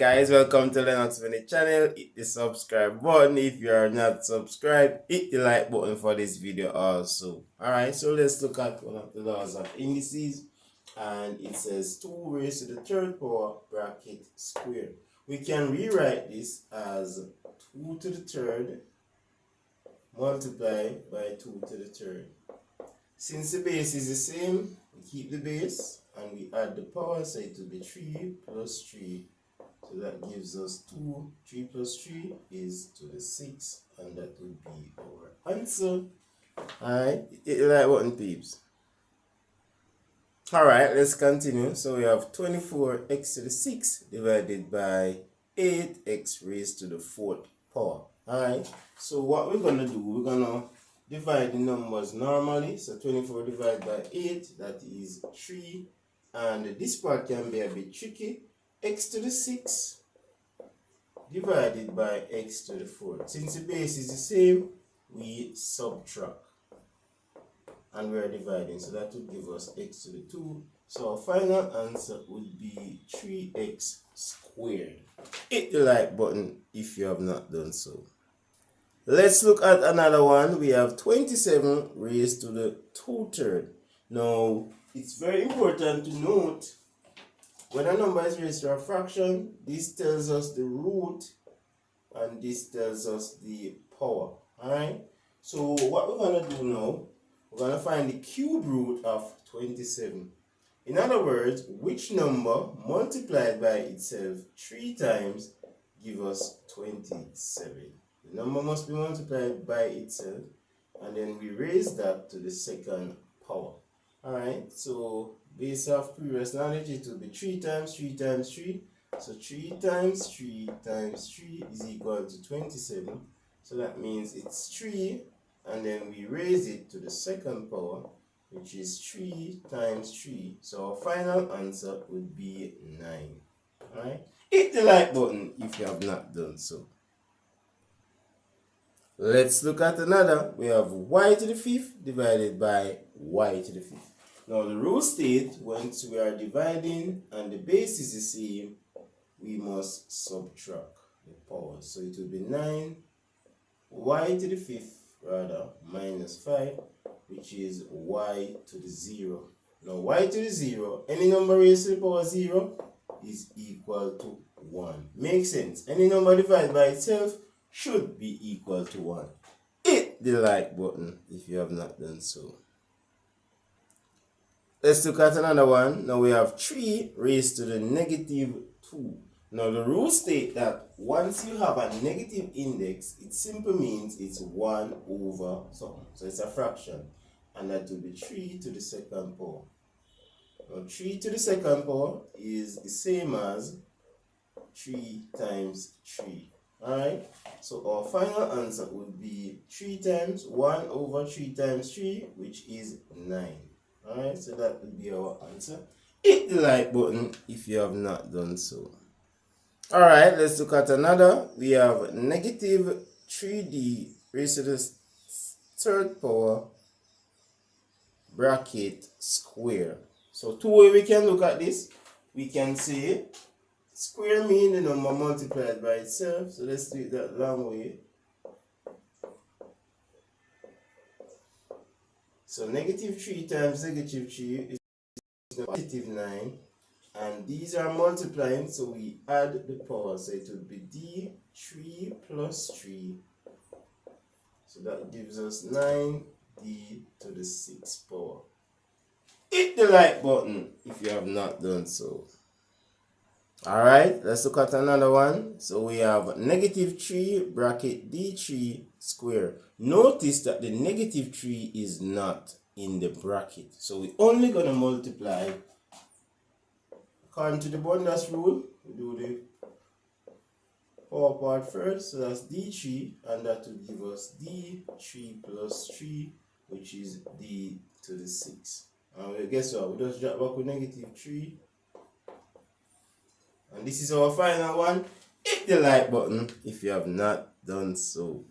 guys, welcome to the Laws of Indices channel. Hit the subscribe button. If you are not subscribed, hit the like button for this video also. Alright, so let's look at one of the laws of indices, and it says 2 raised to the third power bracket squared. We can rewrite this as 2 to the third multiplied by 2 to the third. Since the base is the same, we keep the base and we add the power, so it will be 3 plus 3. So that gives us 2. 3 plus 3 is to the 6, and that would be our answer. Alright, hit the like button, peeps. Alright, let's continue. So we have 24x to the 6 divided by 8x raised to the 4th power. Alright, so what we're going to do, we're going to divide the numbers normally. So 24 divided by 8, that is 3. And this part can be a bit tricky. X to the 6 divided by x to the 4. Since the base is the same, we subtract. And we are dividing. So that would give us x to the 2. So our final answer would be 3x squared. Hit the like button if you have not done so. Let's look at another one. We have 27 raised to the 2/3. Now, it's very important to note when a number is raised to a fraction, this tells us the root and this tells us the power. Alright? So what we're going to do now, we're going to find the cube root of 27. In other words, which number multiplied by itself 3 times give us 27. The number must be multiplied by itself, and then we raise that to the second power. Alright, so based off previous knowledge, it will be 3 times 3 times 3. So 3 times 3 times 3 is equal to 27. So that means it's 3, and then we raise it to the second power, which is 3 times 3. So our final answer would be 9. Alright, hit the like button if you have not done so. Let's look at another. We have y to the 5th divided by y to the 5th. Now the rule states once we are dividing and the base is the same, we must subtract the powers. So it will be 9 y to the 5th rather minus 5, which is y to the 0. Now y to the 0, any number raised to the power 0 is equal to 1. Makes sense. Any number divided by itself should be equal to 1. Hit the like button if you have not done so. Let's look at another one. Now we have 3 raised to the negative 2. Now the rules state that once you have a negative index, it simply means it's 1 over something. So it's a fraction. And that will be 3 to the second power. Now 3 to the second power is the same as 3 times 3. Alright, so our final answer would be 3 times 1 over 3 times 3, which is 9. Alright, so that would be our answer. Hit the like button if you have not done so. Alright, let's look at another. We have negative 3d raised to the 3rd power bracket square. So two ways we can look at this. We can say square means the number multiplied by itself. So let's do it that long way. So negative 3 times negative 3 is positive 9. And these are multiplying, so we add the power. So it would be d3 plus 3. So that gives us 9d to the 6th power. Hit the like button if you have not done so. Alright, let's look at another one. So we have negative 3 bracket d3 square. Notice that the negative 3 is not in the bracket. So we're only going to multiply according to the abundance rule. We do the power part first. So that's d3, and that will give us d3 plus 3, which is d to the 6. And guess what? We just drop back with negative 3. And this is our final one. Hit the like button if you have not done so.